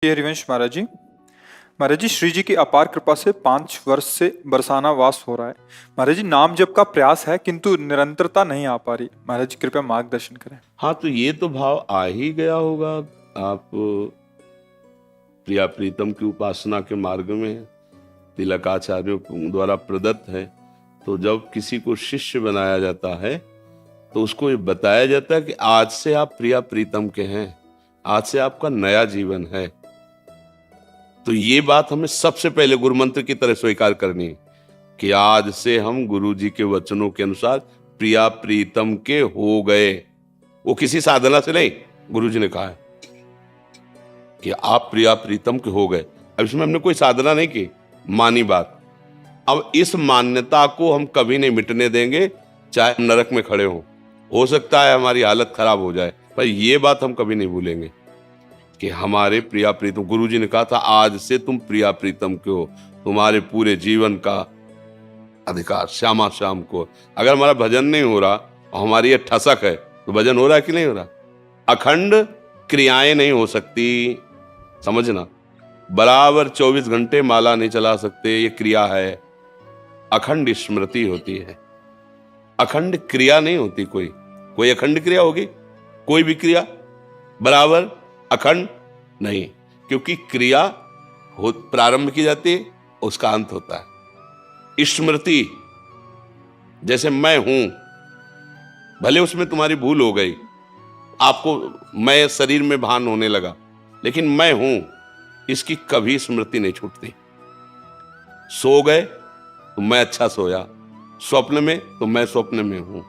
ये हरिवंश महाराज जी श्री जी की अपार कृपा से 5 वर्ष से बरसाना वास हो रहा है। महाराज जी नाम जप का प्रयास है किंतु निरंतरता नहीं आ पा रही। महाराज जी कृपया मार्गदर्शन करें। हाँ, तो ये तो भाव आ ही गया होगा। आप प्रिया प्रीतम की उपासना के मार्ग में हैं, तिलकाचार्यों द्वारा प्रदत्त है। तो जब किसी को शिष्य बनाया जाता है तो उसको ये बताया जाता है कि आज से आप प्रिया प्रीतम के हैं, आज से आपका नया जीवन है। तो ये बात हमें सबसे पहले गुरु मंत्र की तरह स्वीकार करनी है कि आज से हम गुरु जी के वचनों के अनुसार प्रिया प्रीतम के हो गए। वो किसी साधना से नहीं, गुरु जी ने कहा है कि आप प्रिया प्रीतम के हो गए। अब इसमें हमने कोई साधना नहीं की, मानी बात। अब इस मान्यता को हम कभी नहीं मिटने देंगे, चाहे हम नरक में खड़े हों। हो सकता है हमारी हालत खराब हो जाए, पर यह बात हम कभी नहीं भूलेंगे कि हमारे प्रिया प्रीतम, गुरु जी ने कहा था आज से तुम प्रिया प्रीतम के हो, तुम्हारे पूरे जीवन का अधिकार श्यामा श्याम को। अगर हमारा भजन नहीं हो रहा और हमारी ये ठसक है तो भजन हो रहा है कि नहीं हो रहा? अखंड क्रियाएं नहीं हो सकती, समझना। बराबर 24 घंटे माला नहीं चला सकते, ये क्रिया है। अखंड स्मृति होती है, अखंड क्रिया नहीं होती। कोई अखंड क्रिया होगी? कोई भी क्रिया बराबर अखंड नहीं, क्योंकि क्रिया प्रारंभ की जाती है, उसका अंत होता है। स्मृति जैसे मैं हूं, भले उसमें तुम्हारी भूल हो गई, आपको मैं शरीर में भान होने लगा, लेकिन मैं हूं इसकी कभी स्मृति नहीं छूटती। सो गए तो मैं अच्छा सोया, स्वप्न में तो मैं स्वप्न में हूं,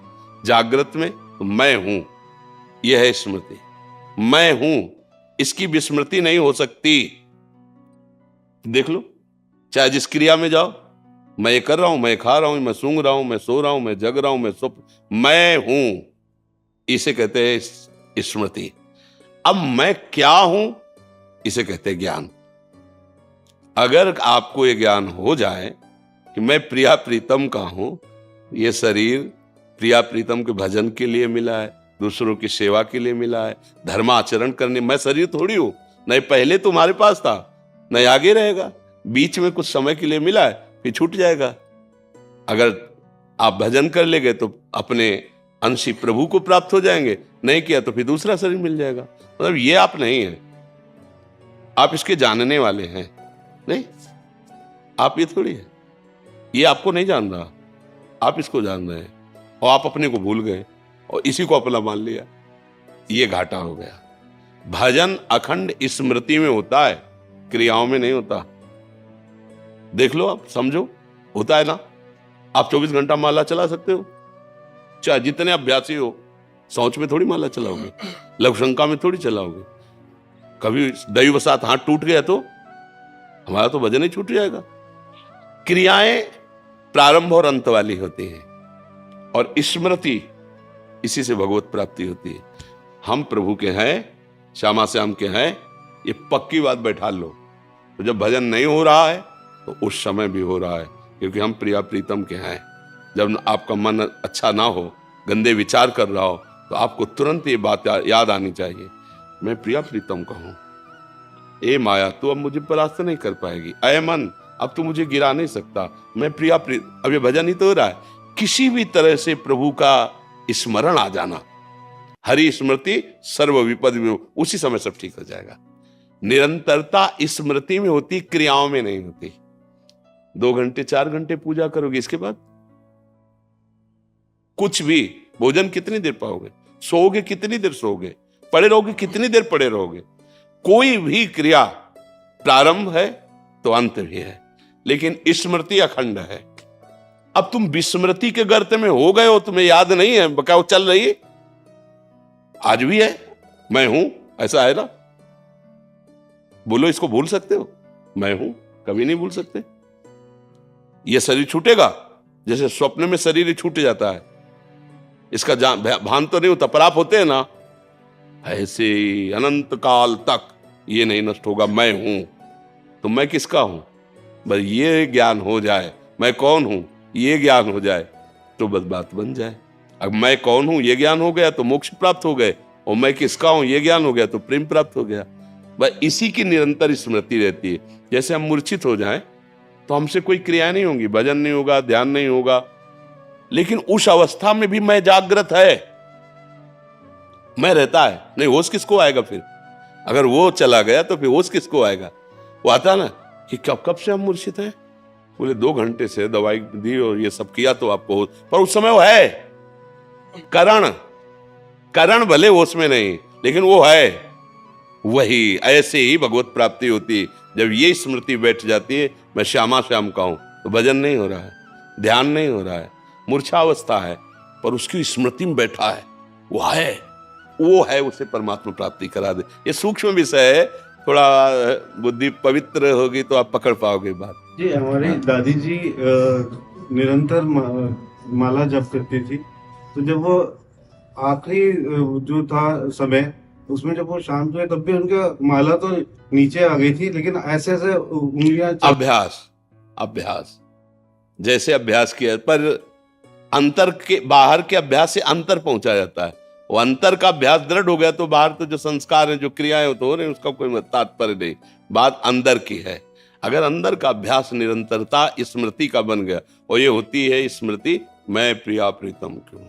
जागृत में तो मैं हूं। यह है स्मृति। मैं हूं, इसकी विस्मृति नहीं हो सकती। देख लो, चाहे जिस क्रिया में जाओ, मैं ये कर रहा हूं, मैं खा रहा हूं, मैं सूंघ रहा हूं, मैं सो रहा हूं, मैं जग रहा हूं, मैं स्वप्न, मैं हूं, इसे कहते हैं स्मृति। अब मैं क्या हूं, इसे कहते हैं ज्ञान। अगर आपको ये ज्ञान हो जाए कि मैं प्रिया प्रीतम का हूं, ये शरीर प्रिया प्रीतम के भजन के लिए मिला है, दूसरों की सेवा के लिए मिला है, धर्माचरण करने। मैं शरीर थोड़ी हूं, नहीं पहले तुम्हारे पास था, नहीं आगे रहेगा। बीच में कुछ समय के लिए मिला है, फिर छूट जाएगा। अगर आप भजन कर लेंगे तो अपने अंशी प्रभु को प्राप्त हो जाएंगे, नहीं किया तो फिर दूसरा शरीर मिल जाएगा। मतलब ये आप नहीं है, आप इसके जानने वाले हैं। नहीं, आप ये थोड़ी है, ये आपको नहीं जान रहा, आप इसको जान रहे हैं और आप अपने को भूल गए और इसी को अपना मान लिया। ये घाटा हो गया। भजन अखंड स्मृति में होता है, क्रियाओं में नहीं होता। देख लो, आप समझो, होता है ना। आप 24 घंटा माला चला सकते हो, चाहे जितने अभ्यासी हो। सोच में थोड़ी माला चलाओगे, लघुशंका में थोड़ी चलाओगे। कभी दैववशात हाथ टूट गया तो हमारा तो भजन ही छूट जाएगा। क्रियाएं प्रारंभ और अंत वाली होती हैं और स्मृति, इसी से भगवत प्राप्ति होती है। हम प्रभु के हैं, श्यामा श्याम के हैं, ये पक्की बात बैठा लो। तो जब भजन नहीं हो रहा है तो उस समय भी हो रहा है, क्योंकि हम प्रिया प्रीतम के हैं। जब आपका मन अच्छा ना हो, गंदे विचार कर रहा हो, तो आपको तुरंत ये बात याद आनी चाहिए, मैं प्रिया प्रीतम का हूं। ए माया, तू अब मुझे परास्त नहीं कर पाएगी। अय मन, अब तू मुझे गिरा नहीं सकता। मैं प्रिया प्रीतम। अब ये भजन ही तो हो रहा है। किसी भी तरह से प्रभु का स्मरण आ जाना, हरि स्मृति सर्व विपद में, उसी समय सब ठीक हो जाएगा। निरंतरता स्मृति में होती, क्रियाओं में नहीं होती। 2 घंटे 4 घंटे पूजा करोगे, इसके बाद कुछ भी। भोजन कितनी देर पाओगे? सोओगे कितनी देर सोओगे? पड़े रहोगे कितनी देर पड़े रहोगे? कोई भी क्रिया प्रारंभ है तो अंत भी है, लेकिन स्मृति अखंड है। अब तुम विस्मृति के गर्त में हो गए हो, तुम्हें याद नहीं है, क्या वो चल रही है? आज भी है, मैं हूं, ऐसा है ना। बोलो, इसको भूल सकते हो? मैं हूं, कभी नहीं भूल सकते। यह शरीर छूटेगा, जैसे स्वप्न में शरीर छूट जाता है, इसका भान तो नहीं होता, पर आप होते हैं ना, ऐसे अनंत काल तक ये नहीं नष्ट होगा। मैं हूं, तो मैं किसका हूं? बस ये ज्ञान हो जाए, मैं कौन हूं ये ज्ञान हो जाए तो बस बात बन जाए। अब मैं कौन हूं ये ज्ञान हो गया तो मोक्ष प्राप्त हो गए, और मैं किसका हूं ये ज्ञान हो गया तो प्रेम प्राप्त हो गया। बस इसी की निरंतर स्मृति रहती है। जैसे हम मूर्छित हो जाएं तो हमसे कोई क्रिया नहीं होगी, भजन नहीं होगा, ध्यान नहीं होगा, लेकिन उस अवस्था में भी मैं जागृत है, मैं रहता है। नहीं, होश किसको आएगा फिर? अगर वो चला गया तो फिर होश किसको आएगा? वो आता ना कि कब कब से हम मूर्छित हैं, बोले 2 घंटे से दवाई दी और ये सब किया तो आपको होश, पर उस समय वो है करण भले होश में नहीं, लेकिन वो है। वही ऐसे ही भगवत प्राप्ति होती है। जब ये स्मृति बैठ जाती है, मैं श्यामा श्याम का हूं, तो भजन नहीं हो रहा है, ध्यान नहीं हो रहा है, मूर्छावस्था है, पर उसकी स्मृति में बैठा है, वो है, उसे परमात्मा प्राप्ति करा दे। ये सूक्ष्म विषय है, थोड़ा बुद्धि पवित्र होगी तो आप पकड़ पाओगे बात। जी, हमारी दादी जी निरंतर माला जप करती थी, तो जब वो आखिरी जो था समय, उसमें जब वो शांत हुए तब भी उनका माला तो नीचे आ गई थी, लेकिन ऐसे ऐसे उंगलियां अभ्यास जैसे अभ्यास किया, पर अंतर के बाहर के अभ्यास से अंतर पहुंचा जाता है। वो अंतर का अभ्यास दृढ़ हो गया तो बाहर तो जो संस्कार है, जो क्रियाएं तो हो रही, उसका कोई तात्पर्य नहीं, बात अंदर की है। अगर अंदर का अभ्यास निरंतरता स्मृति का बन गया, और ये होती है स्मृति, मैं प्रिया प्रीतम की हूं,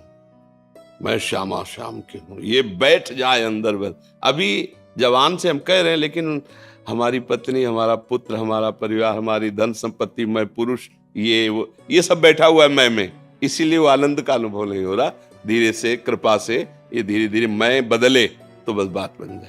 मैं श्यामा श्याम की हूं, ये बैठ जाए अंदर बस। अभी जवान से हम कह रहे हैं, लेकिन हमारी पत्नी, हमारा पुत्र, हमारा परिवार, हमारी धन संपत्ति, मैं पुरुष, ये सब बैठा हुआ है मैं में, इसीलिए वो आनंद का अनुभव नहीं हो रहा। धीरे से, कृपा से ये धीरे धीरे मैं बदले तो बस बात बन जाए।